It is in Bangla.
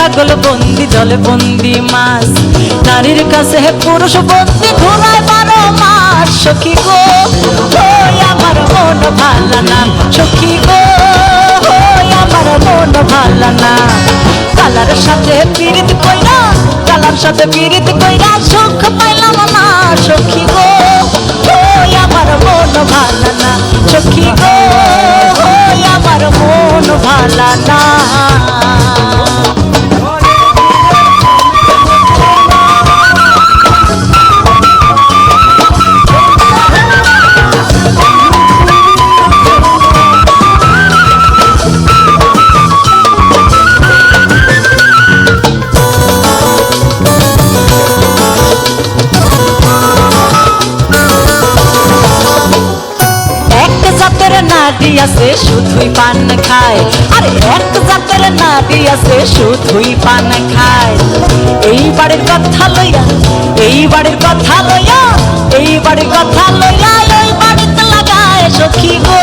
ছাগল বন্দি জলে বন্দি মাছ, নারীর কাছে পুরুষ বন্দি ঘুরায় 12 মাস। সখী গো ওই আমার মন ভালো না, সখী গো ওই আমার মন ভালো না। কালার সাথে পীড়িত কইরা, কালার সাথে পীড়িত কইরা সুখ পাইলাম না। সখী গো ওই আমার মন ভালো না, সখী গো ওই আমার মন ভালো না। নারী আছে শুধুই পান খায়, আরে এক জাতের নারী আছে শুধুই পান খায়। এই বাড়ির কথা লইয়া, এই বাড়ির কথা লইয়া, এই বাড়ির কথা লইয়া ওই বাড়িতে লাগায়। সখী গো